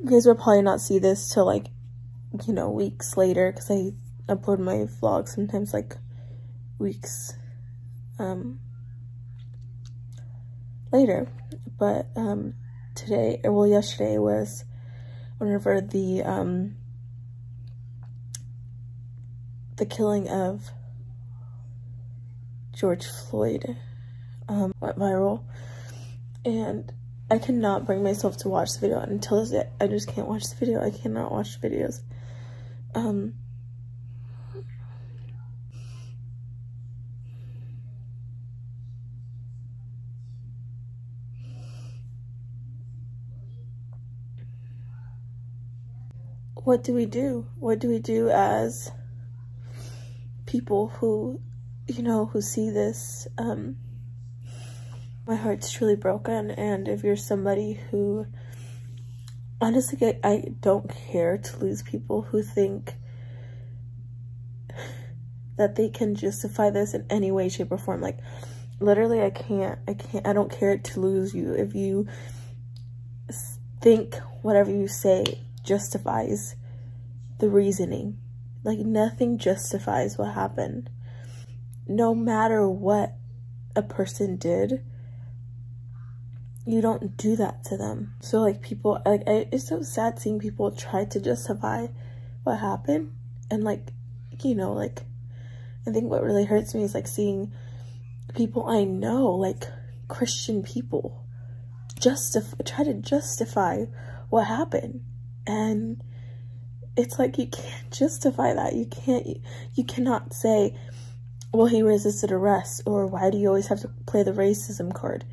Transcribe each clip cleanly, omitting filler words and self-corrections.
you guys will probably not see this till like, you know, weeks later, because I upload my vlog sometimes like weeks later. But today, or well, yesterday was whenever the killing of George Floyd went viral, and I cannot bring myself to watch the video. Until this day, I just can't watch the video. I cannot watch videos. What do we do? What do we do as people who, you know, who see this? My heart's truly broken, and if you're somebody who, honestly, I don't care to lose people who think that they can justify this in any way, shape, or form. Like, literally, I don't care to lose you if you think whatever you say justifies the reasoning. Like, nothing justifies what happened. No matter what a person did, you don't do that to them. So like, people, like, it's so sad seeing people try to justify what happened. And like, you know, like, I think what really hurts me is like seeing people I know, like Christian people, try to justify what happened. And it's like, you can't justify that. You cannot say, well, he resisted arrest, or why do you always have to play the racism card?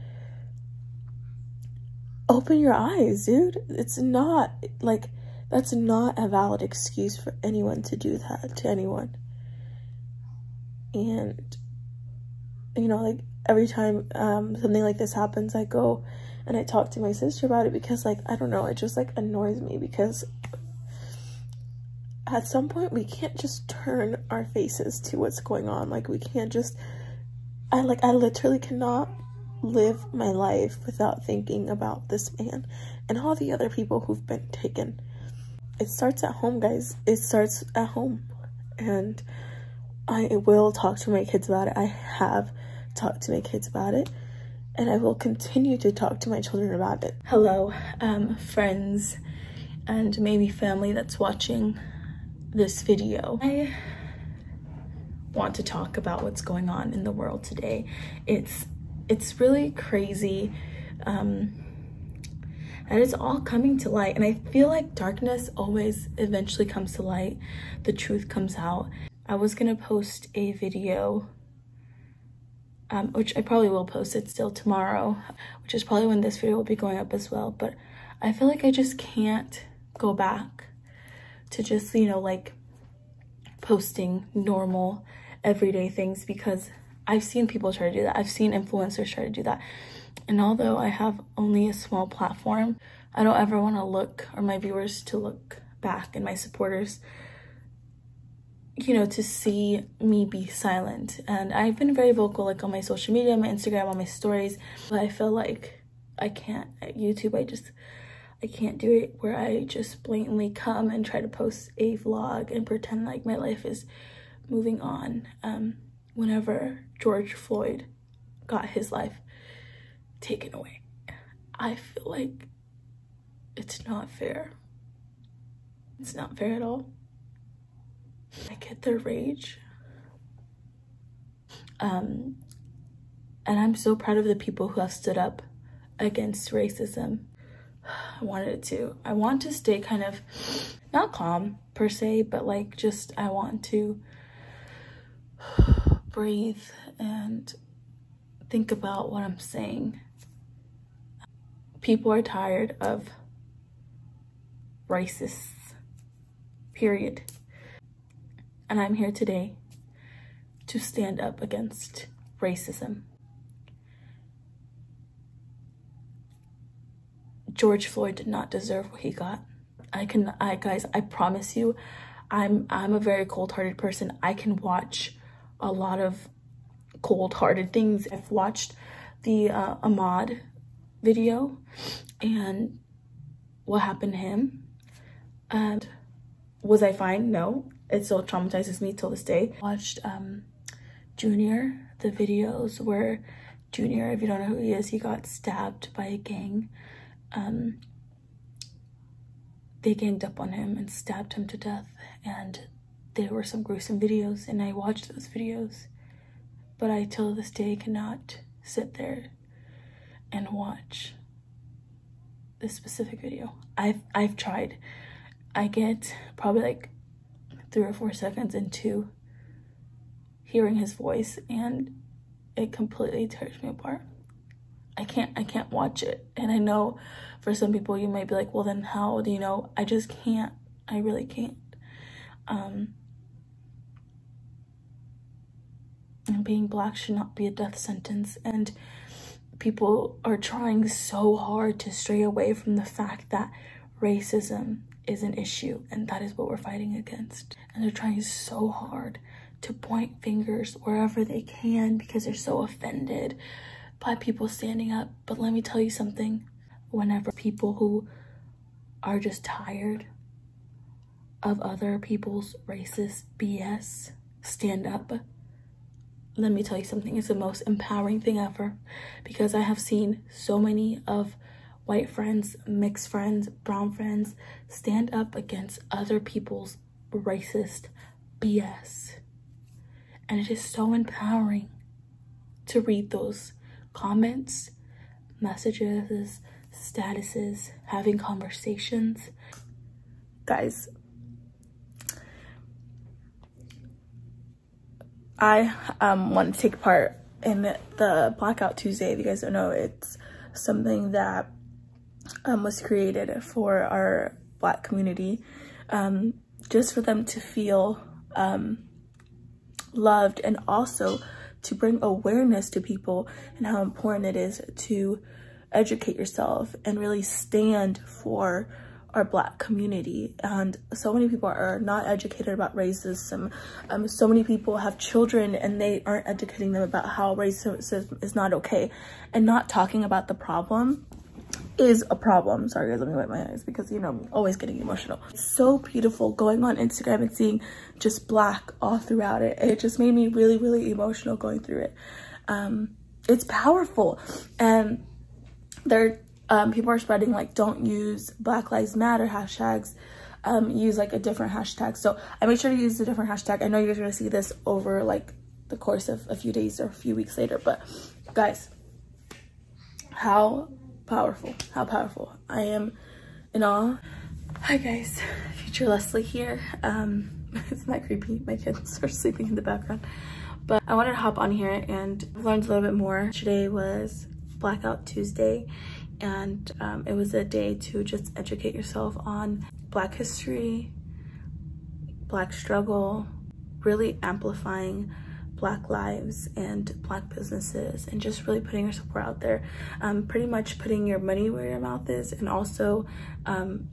Open your eyes, dude. It's not, like, that's not a valid excuse for anyone to do that to anyone. And, you know, like, every time something like this happens, I go and I talk to my sister about it, because, like, I don't know, it just, like, annoys me, because at some point we can't just turn our faces to what's going on. Like, we can't just, I literally cannot live my life without thinking about this man and all the other people who've been taken. It starts at home, guys. It starts at home. And I will talk to my kids about it. I have talked to my kids about it, and I will continue to talk to my children about it. Hello, friends and maybe family that's watching this video. I want to talk about what's going on in the world today. It's really crazy, and it's all coming to light, and I feel like darkness always eventually comes to light. The truth comes out. I was gonna post a video, which I probably will post it still tomorrow, which is probably when this video will be going up as well, but I feel like I just can't go back to just, you know, like, posting normal everyday things, because I've seen people try to do that. I've seen influencers try to do that. And although I have only a small platform, I don't ever want to look, or my viewers to look back, and my supporters, you know, to see me be silent. And I've been very vocal, like, on my social media, my Instagram, on my stories, but I feel like I can't at YouTube. I can't do it where I just blatantly come and try to post a vlog and pretend like my life is moving on. Whenever George Floyd got his life taken away, I feel like it's not fair. It's not fair at all. I get their rage. And I'm so proud of the people who have stood up against racism. I want to stay kind of, not calm per se, but like, just, I want to breathe and think about what I'm saying. People are tired of racists, period. And I'm here today to stand up against racism. George Floyd did not deserve what he got. Guys, I promise you, I'm a very cold-hearted person. I can watch a lot of cold-hearted things. I've watched the Ahmaud video, and what happened to him. And was I fine? No. It still traumatizes me till this day. Watched Junior, the videos where Junior, if you don't know who he is, he got stabbed by a gang. They ganged up on him and stabbed him to death, and there were some gruesome videos, and I watched those videos, but I till this day cannot sit there and watch this specific video. I've tried. I get probably like 3 or 4 seconds into hearing his voice and it completely tears me apart. I can't watch it. And I know for some people you might be like, well then how do you know? I just can't. I really can't. And being Black should not be a death sentence, and people are trying so hard to stray away from the fact that racism is an issue, and that is what we're fighting against. And they're trying so hard to point fingers wherever they can because they're so offended by people standing up. But let me tell you something, whenever people who are just tired of other people's racist BS stand up, let me tell you something, it's the most empowering thing ever, because I have seen so many of white friends, mixed friends, brown friends stand up against other people's racist BS. And it is so empowering to read those comments, messages, statuses, having conversations. Guys, I want to take part in the Blackout Tuesday. If you guys don't know, it's something that was created for our Black community, just for them to feel loved, and also to bring awareness to people and how important it is to educate yourself and really stand for our Black community. And so many people are not educated about racism. So many people have children and they aren't educating them about how racism is not okay, and not talking about the problem is a problem. Sorry guys, let me wipe my eyes because, you know, I'm always getting emotional. It's so beautiful going on Instagram and seeing just Black all throughout it. It just made me really, really emotional going through it. It's powerful, and people are spreading like, don't use Black Lives Matter hashtags, use like a different hashtag. So I made sure to use a different hashtag. I know you guys are gonna see this over like the course of a few days or a few weeks later, but guys, how powerful I am in awe. Hi guys, future Leslie here. Isn't that creepy? My kids are sleeping in the background, but I wanted to hop on here and learn a little bit more. Today was Blackout Tuesday, and it was a day to just educate yourself on Black history, Black struggle, really amplifying Black lives and Black businesses, and just really putting your support out there. Pretty much putting your money where your mouth is, and also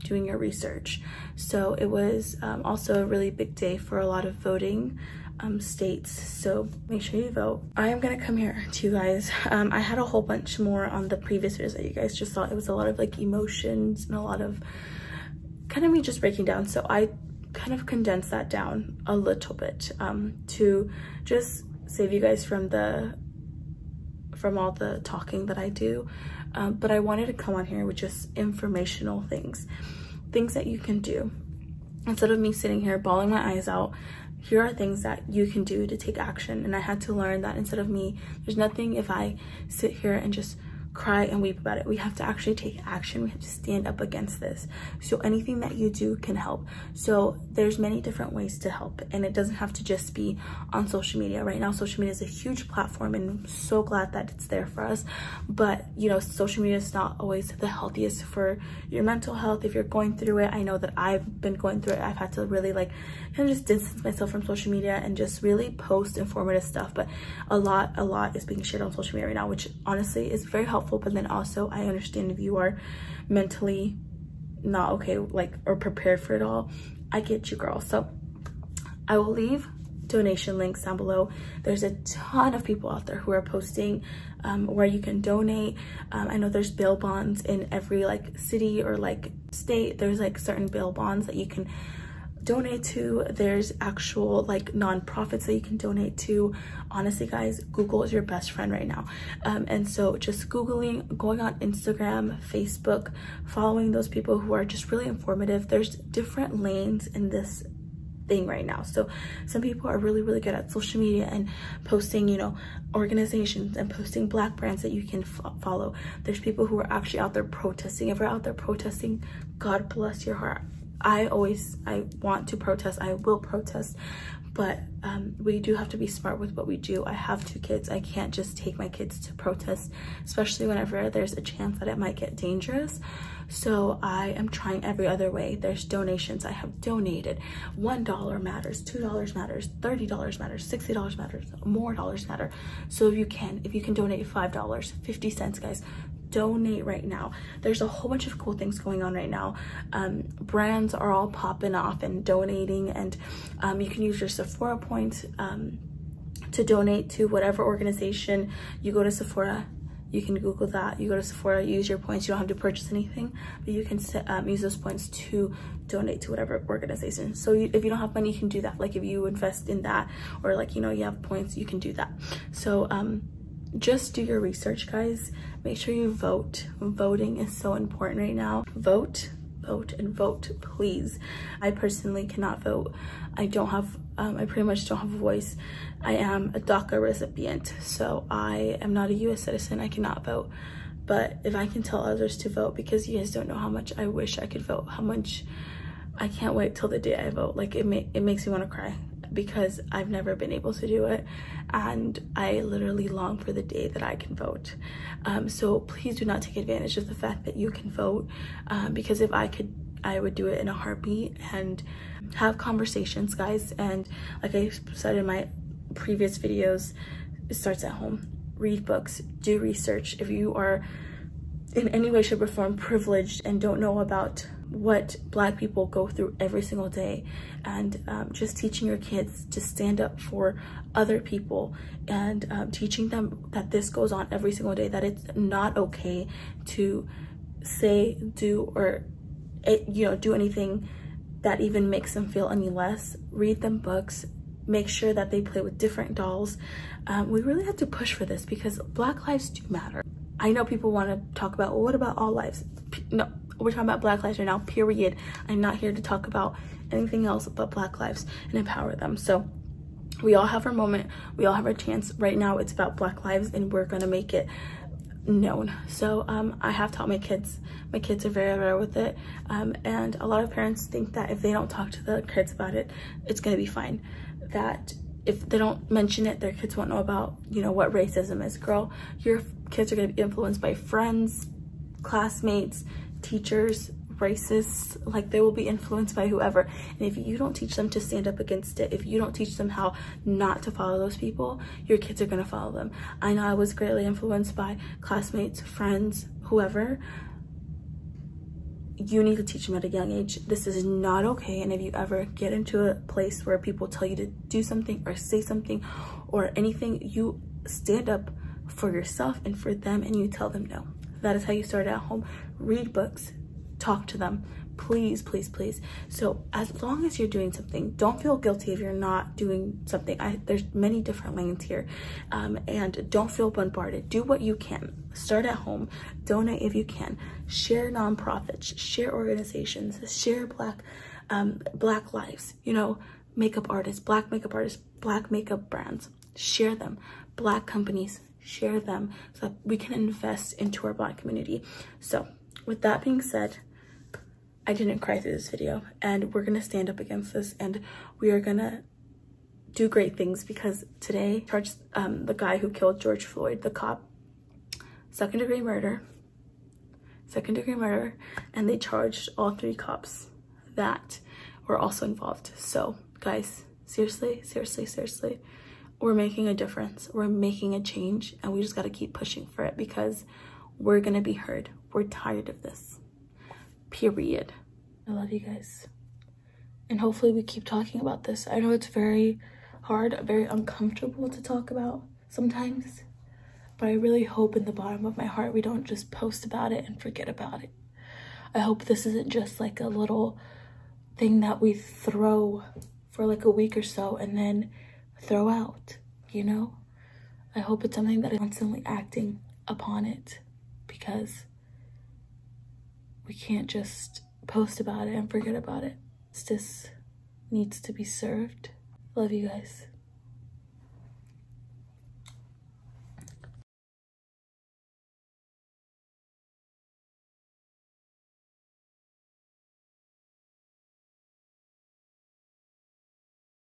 doing your research. So it was also a really big day for a lot of voting states, so make sure you vote. I am gonna come here to you guys. I had a whole bunch more on the previous videos that you guys just saw. It was a lot of like emotions and a lot of kind of me just breaking down, so I kind of condensed that down a little bit to just save you guys from all the talking that I do. But I wanted to come on here with just informational things that you can do instead of me sitting here bawling my eyes out. Here are things that you can do to take action. And I had to learn that instead of me, there's nothing if I sit here and just cry and weep about it. We have to actually take action. We have to stand up against this. So anything that you do can help. So there's many different ways to help, and it doesn't have to just be on social media. Right now, social media is a huge platform, and I'm so glad that it's there for us. But you know, social media is not always the healthiest for your mental health. If you're going through it, I know that I've been going through it. I've had to really like kind of just distance myself from social media and just really post informative stuff. But a lot is being shared on social media right now, which honestly is very helpful. But then also, I understand if you are mentally not okay, like, or prepared for it all. I get you, girl. So I will leave donation links down below. There's a ton of people out there who are posting where you can donate. I know there's bail bonds in every like city or like state. There's like certain bail bonds that you can donate to. There's actual like nonprofits that you can donate to. Honestly guys, Google is your best friend right now. And so just Googling, going on Instagram, Facebook, following those people who are just really informative. There's different lanes in this thing right now. So some people are really good at social media and posting, you know, organizations and posting Black brands that you can follow. There's people who are actually out there protesting. If you're out there protesting, God bless your heart. I want to protest, I will protest, but we do have to be smart with what we do. I have 2 kids. I can't just take my kids to protest, especially whenever there's a chance that it might get dangerous. So I am trying every other way. There's donations. I have donated. $1 matters, $2 matters, $30 matters, $60 matters, more dollars matter. So if you can donate $5, 50 cents, guys, donate right now. There's a whole bunch of cool things going on right now. Brands are all popping off and donating, and you can use your Sephora points to donate to whatever organization. You go to Sephora, you can Google that, you go to Sephora, use your points. You don't have to purchase anything, but you can use those points to donate to whatever organization. So if you don't have money, you can do that. Like if you invest in that, or like, you know, you have points, you can do that. So just do your research, guys. Make sure you vote. Voting is so important right now. Vote, and vote, please. I personally cannot vote. I pretty much don't have a voice. I am a DACA recipient, so I am not a US citizen. I cannot vote. But if I can tell others to vote, because you guys don't know how much I wish I could vote, how much I can't wait till the day I vote. Like it makes me want to cry, because I've never been able to do it, and I literally long for the day that I can vote. So please do not take advantage of the fact that you can vote, because if I could, I would do it in a heartbeat. And have conversations, guys. And like I said in my previous videos, it starts at home. Read books, do research. If you are in any way, shape, or form privileged and don't know about what Black people go through every single day, and just teaching your kids to stand up for other people, and teaching them that this goes on every single day, that it's not okay to say, do, or do anything that even makes them feel any less. Read them books. Make sure that they play with different dolls. We really have to push for this, because Black lives do matter. I know people want to talk about, well, what about all lives? No, we're talking about Black lives right now, period. I'm not here to talk about anything else but Black lives and empower them. So we all have our moment, we all have our chance. Right now it's about Black lives, and we're gonna make it known. So I have taught my kids are very aware with it, and a lot of parents think that if they don't talk to the kids about it, it's gonna be fine. That if they don't mention it, their kids won't know about, you know, what racism is. Girl, your kids are gonna be influenced by friends, classmates, teachers, racists. Like, they will be influenced by whoever. And if you don't teach them to stand up against it, if you don't teach them how not to follow those people, your kids are gonna follow them. I know I was greatly influenced by classmates, friends, whoever. You need to teach them at a young age. This is not okay. And if you ever get into a place where people tell you to do something or say something or anything, you stand up for yourself and for them, and you tell them no. That is how you start at home. Read books, talk to them, please, please, please. So as long as you're doing something, don't feel guilty if you're not doing something. There's many different lanes here, and don't feel bombarded. Do what you can. Start at home. Donate if you can. Share nonprofits, share organizations, share Black lives. You know, makeup artists, Black makeup artists, Black makeup brands. Share them. Black companies, share them, so that we can invest into our Black community. So with that being said, I didn't cry through this video, and we're gonna stand up against this, and we are gonna do great things, because today charged the guy who killed George Floyd, the cop, second-degree murder, and they charged all 3 cops that were also involved. So guys, seriously, we're making a difference, we're making a change, and we just got to keep pushing for it, because we're gonna be heard. We're tired of this, period. I love you guys, and hopefully we keep talking about this. I know it's very hard, very uncomfortable to talk about sometimes. But I really hope in the bottom of my heart we don't just post about it and forget about it. I hope this isn't just like a little thing that we throw for like a week or so and then throw out, you know? I hope it's something that is constantly acting upon it, because we can't just post about it and forget about it. Justice needs to be served. Love you guys.